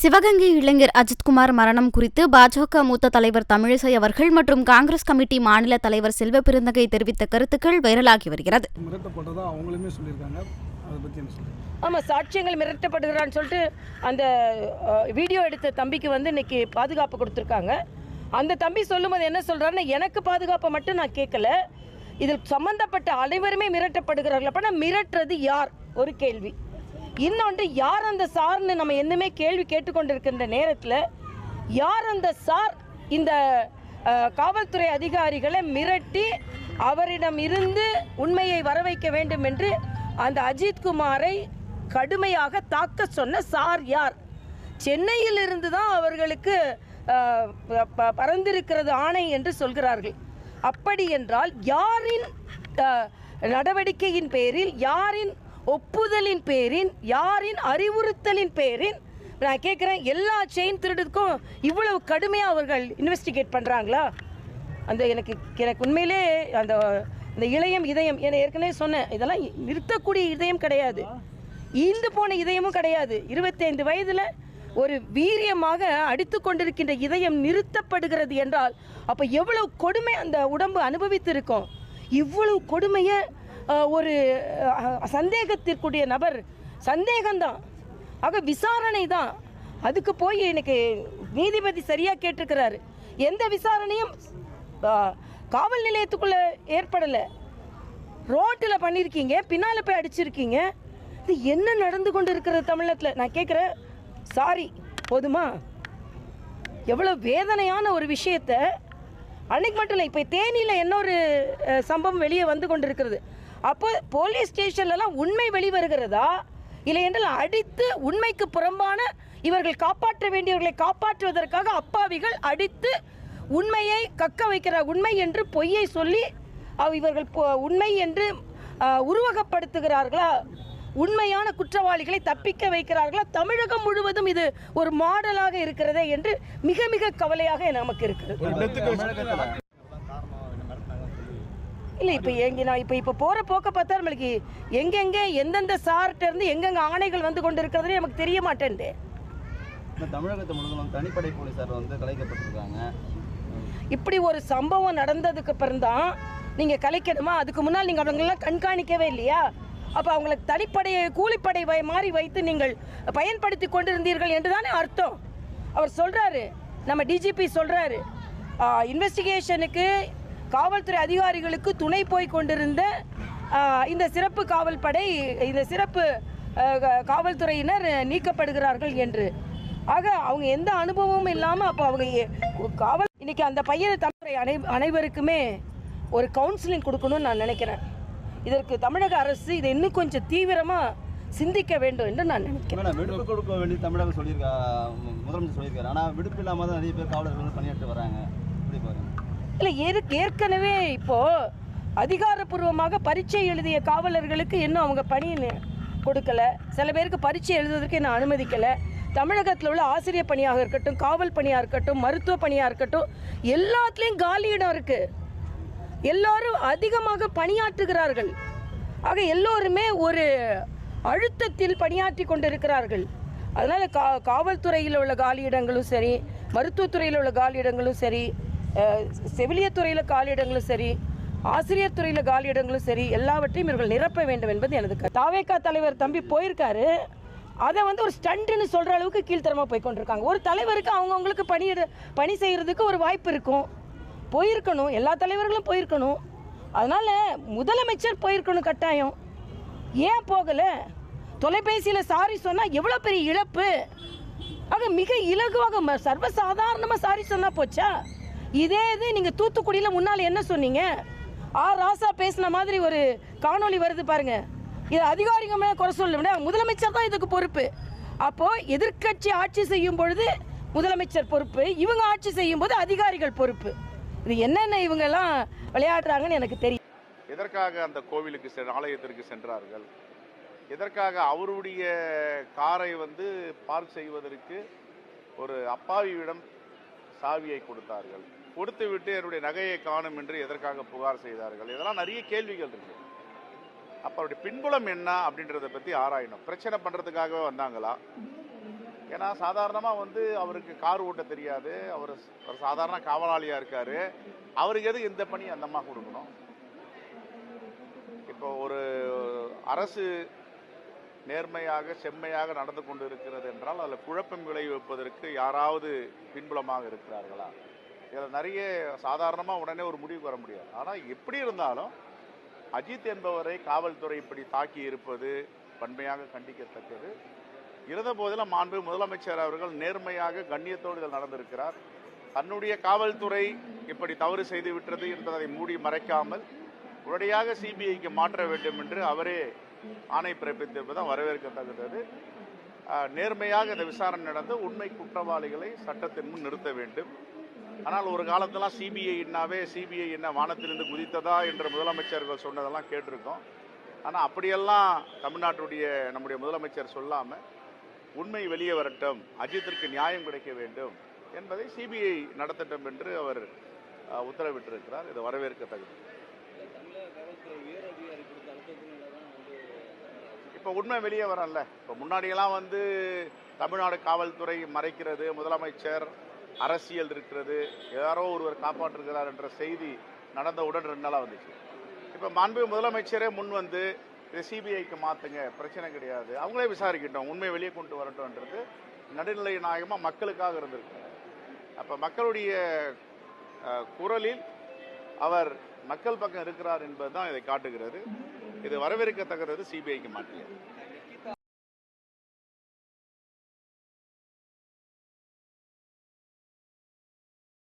சிவகங்கை இளைஞர் அஜித்குமார் மரணம் குறித்து பாஜக மூத்த தலைவர் தமிழிசை அவர்கள் மற்றும் காங்கிரஸ் கமிட்டி மாநில தலைவர் செல்வபெருந்தகை தெரிவித்த கருத்துக்கள் வைரலாகி வருகிறது. ஆமாம், சாட்சியங்கள் மிரட்டப்படுகிறான்னு சொல்லிட்டு அந்த வீடியோ எடுத்த தம்பிக்கு இன்னைக்கு பாதுகாப்பு கொடுத்துருக்காங்க. அந்த தம்பி சொல்லும்போது என்ன சொல்கிறாருன்னா, எனக்கு பாதுகாப்பை மட்டும் நான் கேட்கல, இதில் சம்பந்தப்பட்ட அனைவருமே மிரட்டப்படுகிறார்கள். அப்போ மிரட்டுறது யார் ஒரு கேள்வி. இன்னொன்று, யார் அந்த சார்னு நம்ம என்னமே கேள்வி கேட்டுக்கொண்டிருக்கின்ற நேரத்தில் யார் அந்த சார் இந்த காவல்துறை அதிகாரிகளை மிரட்டி அவரிடம் இருந்து உண்மையை வர வைக்க வேண்டும் என்று அந்த அஜித்குமாரை கடுமையாக தாக்க சொன்ன சார் யார்? சென்னையில் இருந்து தான் அவர்களுக்கு பறந்திருக்கிறது ஆணை என்று சொல்கிறார்கள். அப்படி என்றால் யாரின் நடவடிக்கையின் பேரில், யாரின் ஒப்புதலின் பேரின், யாரின் அறிவுறுத்தலின் பேரின் நான் கேட்குறேன், எல்லா செயின் திருடுக்கும் இவ்வளவு கடுமையாக அவர்கள் இன்வெஸ்டிகேட் பண்ணுறாங்களா? அந்த எனக்கு உண்மையிலே அந்த இதயம் என ஏற்கனவே சொன்னேன், இதெல்லாம் நிறுத்தக்கூடிய இதயம் கிடையாது, ஈந்து போன இதயமும் கிடையாது. 25 வயதில் ஒரு வீரியமாக அடித்து கொண்டிருக்கின்ற இதயம் நிறுத்தப்படுகிறது என்றால் அப்போ எவ்வளவு கொடுமை அந்த உடம்பு அனுபவித்திருக்கும். இவ்வளவு கொடுமையை ஒரு சந்தேகத்திற்குரிய நபர், சந்தேகம்தான், ஆக விசாரணை தான், அதுக்கு போய் எனக்கு நீதிபதி சரியாக கேட்டிருக்கிறாரு. எந்த விசாரணையும் காவல் நிலையத்துக்குள்ளே ஏற்படலை, ரோட்டில் பண்ணியிருக்கீங்க, பின்னால் போய் அடிச்சிருக்கீங்க. இது என்ன நடந்து கொண்டு இருக்கிறது தமிழகத்தில்? நான் கேட்குறேன், சாரி போதுமா? எவ்வளோ வேதனையான ஒரு விஷயத்தை அன்னைக்கு மட்டும் இல்லை, இப்போ தேனியில் இன்னொரு சம்பவம் வெளியே வந்து கொண்டு இருக்கிறது. அப்போ போலீஸ் ஸ்டேஷன்லலாம் உண்மை வெளிவருகிறதா, இல்லை என்றால் அடித்து உண்மைக்கு புறம்பான இவர்கள் காப்பாற்ற வேண்டியவர்களை காப்பாற்றுவதற்காக அப்பாவிகள் அடித்து உண்மையை கக்க வைக்கிறார். உண்மை என்று பொய்யை சொல்லி இவர்கள் உண்மை என்று உருவகப்படுத்துகிறார்களா? உண்மையான குற்றவாளிகளை தப்பிக்க வைக்கிறார்களா? தமிழகம் முழுவதும் இது ஒரு மாடலாக இருக்கிறதே என்று மிக மிக கவலையாக நமக்கு இருக்கிறது. இல்லை, இப்போ போகிற போக்க பார்த்தா நம்மளுக்கு எங்கெங்கே எந்தெந்த சார்ட்ட இருந்து எங்கெங்கே ஆணைகள் வந்து கொண்டு இருக்கிறதுனே நமக்கு தெரிய மாட்டேன்து. தமிழகத்தை முழுவதும் தனிப்படை போலீசார் கலைக்கப்பட்டிருக்காங்க. இப்படி ஒரு சம்பவம் நடந்ததுக்கு அப்புறம் தான் நீங்கள் கலைக்கணுமா? அதுக்கு முன்னால் நீங்கள் அவங்களெல்லாம் கண்காணிக்கவே இல்லையா? அப்போ அவங்களை தனிப்படையை கூலிப்படை மாறி வைத்து நீங்கள் பயன்படுத்தி கொண்டிருந்தீர்கள் என்று தானே அர்த்தம். அவர் சொல்கிறாரு, நம்ம டிஜிபி சொல்கிறாரு, இன்வெஸ்டிகேஷனுக்கு காவல்துறை அதிகாரிகளுக்கு துணை போய் கொண்டிருந்த இந்த சிறப்பு காவல்படை, இந்த சிறப்பு காவல்துறையினர் நீக்கப்படுகிறார்கள் என்று. ஆக அவங்க எந்த அனுபவமும் இல்லாமல் அப்போ அவங்க காவல் இன்னைக்கு அந்த பையனை தமிழ் அனைவருக்குமே ஒரு கவுன்சிலிங் கொடுக்கணும்னு நான் நினைக்கிறேன். இதற்கு தமிழக அரசு இதை இன்னும் கொஞ்சம் தீவிரமாக சிந்திக்க வேண்டும் என்று நான் நினைக்கிறேன். விடுப்பு கொடுக்க வேண்டிய தமிழக முதலமைச்சர் சொல்லியிருக்காரு, ஆனால் விடுப்பு இல்லாமல் தான் நிறைய பேர் காவலர்கள் பணியாற்றி வராங்க. இல்லை, ஏற்கனவே இப்போது அதிகாரப்பூர்வமாக பரீட்சை எழுதிய காவலர்களுக்கு இன்னும் அவங்க பணி கொடுக்கல. சில பேருக்கு பரீட்சை எழுதுவதற்கு இன்னும் அனுமதிக்கலை. தமிழகத்தில் உள்ள ஆசிரியர் பணியாக இருக்கட்டும், காவல் பணியாக இருக்கட்டும், மருத்துவ பணியாக இருக்கட்டும், எல்லாத்துலேயும் காலியிடம் இருக்குது. எல்லோரும் அதிகமாக பணியாற்றுகிறார்கள். ஆக எல்லோருமே ஒரு அழுத்தத்தில் பணியாற்றி கொண்டிருக்கிறார்கள். அதனால் காவல்துறையில் உள்ள காலியிடங்களும் சரி, மருத்துவத்துறையில் உள்ள காலியிடங்களும் சரி, செவிலியத்துறையில் காலியிடங்களும் சரி, ஆசிரியர் துறையில் காலியிடங்களும் சரி, எல்லாவற்றையும் இவர்கள் நிரப்ப வேண்டும் என்பது எனது தாவேகா தலைவர் தம்பி போயிருக்காரு. அதை ஒரு ஸ்டண்ட்டுன்னு சொல்கிற அளவுக்கு கீழ்த்தரமாக போய் கொண்டிருக்காங்க. ஒரு தலைவருக்கு அவங்கவுங்களுக்கு பணி செய்கிறதுக்கு ஒரு வாய்ப்பு இருக்கும், போயிருக்கணும், எல்லா தலைவர்களும் போயிருக்கணும். அதனால் முதலமைச்சர் போயிருக்கணும் கட்டாயம். ஏன் போகலை? தொலைபேசியில் சாரி சொன்னால் எவ்வளோ பெரிய இழப்பு. ஆக மிக இலகுவாக சர்வசாதாரணமாக சாரி சொன்னால் போச்சா? இதே இது நீங்கள் தூத்துக்குடியில் முன்னால் என்ன சொன்னீங்க? ராசா பேசின மாதிரி ஒரு காணொளி வருது பாருங்க. இது அதிகாரிகள் மேலே குறை சொல்ல, முதலமைச்சர் தான் இதுக்கு பொறுப்பு. அப்போது எதிர்க்கட்சி ஆட்சி செய்யும் பொழுது முதலமைச்சர் பொறுப்பு, இவங்க ஆட்சி செய்யும் போது அதிகாரிகள் பொறுப்பு. இது என்னென்ன இவங்கெல்லாம் விளையாடுறாங்கன்னு எனக்கு தெரியும். எதற்காக அந்த கோவிலுக்கு ஆலயத்திற்கு சென்றார்கள்? எதற்காக அவருடைய காரை பார்க் செய்வதற்கு ஒரு அப்பாவியிடம் சாவியை கொடுத்தார்கள்? கொடுத்து விட்டு என்னுடைய நகையை காணும் என்று எதற்காக புகார் செய்தார்கள்? இதெல்லாம் நிறைய கேள்விகள் இருக்கு. அப்போ அவருடைய பின்புலம் என்ன அப்படின்றத பற்றி ஆராயணும். பிரச்சனை பண்ணுறதுக்காகவே வந்தாங்களா? ஏன்னா சாதாரணமாக வந்து அவருக்கு கார் ஓட்ட தெரியாது, அவர் ஒரு சாதாரண காவலாளியாக இருக்கார், அவருக்கு எது இந்த பணி அந்த அம்மா கொடுக்கணும்? இப்போ ஒரு அரசு நேர்மையாக செம்மையாக நடந்து கொண்டு இருக்கிறது என்றால் அதில் குழப்பம் விளைவிப்பதற்கு யாராவது பின்புலமாக இருக்கிறார்களா? இதில் நிறைய சாதாரணமாக உடனே ஒரு முடிவுக்கு வர முடியாது. ஆனால் எப்படி இருந்தாலும் அஜித் என்பவரை காவல்துறை இப்படி தாக்கி இருப்பது வன்மையாக கண்டிக்கத்தக்கது. இருந்த போதிலும் மாண்பு முதலமைச்சர் அவர்கள் நேர்மையாக கண்ணியத்தோடு இதில் நடந்திருக்கிறார். தன்னுடைய காவல்துறை இப்படி தவறு செய்து விட்டது என்பதை மூடி மறைக்காமல் உடனடியாக சிபிஐக்கு மாற்ற வேண்டும் என்று அவரே ஆணை பிறப்பித்திருப்பதுதான் வரவேற்கத்தக்கது. நேர்மையாக இந்த விசாரணை நடந்து உண்மை குற்றவாளிகளை சட்டத்தின் முன் நிறுத்த வேண்டும். ஆனால் ஒரு காலத்தெல்லாம் சிபிஐ என்ன வானத்திலிருந்து குதித்ததா என்று முதலமைச்சர்கள் சொன்னதெல்லாம் கேட்டிருக்கோம். ஆனால் அப்படியெல்லாம் தமிழ்நாட்டுடைய நம்முடைய முதலமைச்சர் சொல்லாமல் உண்மை வெளியே வரட்டும், அஜித்திற்கு நியாயம் கிடைக்க வேண்டும் என்பதை சிபிஐ நடத்தட்டும் என்று அவர் உத்தரவிட்டிருக்கிறார். இது வரவேற்கத்தக்கது. இப்போ உண்மை வெளியே வரல. இப்போ முன்னாடியெல்லாம் வந்து தமிழ்நாடு காவல்துறை மறைக்கிறது, முதலமைச்சர் அரசியல் இருக்கிறது, யாரோ ஒருவர் காப்பாற்றுகிறார் என்ற செய்தி நடந்தவுடன் 2 நாளாக வந்துச்சு. இப்போ மாண்பு முதலமைச்சரே முன் வந்து இதை சிபிஐக்கு மாற்றுங்க, பிரச்சனை கிடையாது, அவங்களே விசாரிக்கட்டும், உண்மை வெளியே கொண்டு வரட்டும்ன்றது நடுநிலை நாயகமாக மக்களுக்காக இருந்திருக்கு. அப்போ மக்களுடைய குரலில் அவர் மக்கள் பக்கம் இருக்கிறார் என்பது தான் இதை காட்டுகிறது. இது வரவேற்கத்தக்கது. சிபிஐக்கு மாற்றியது.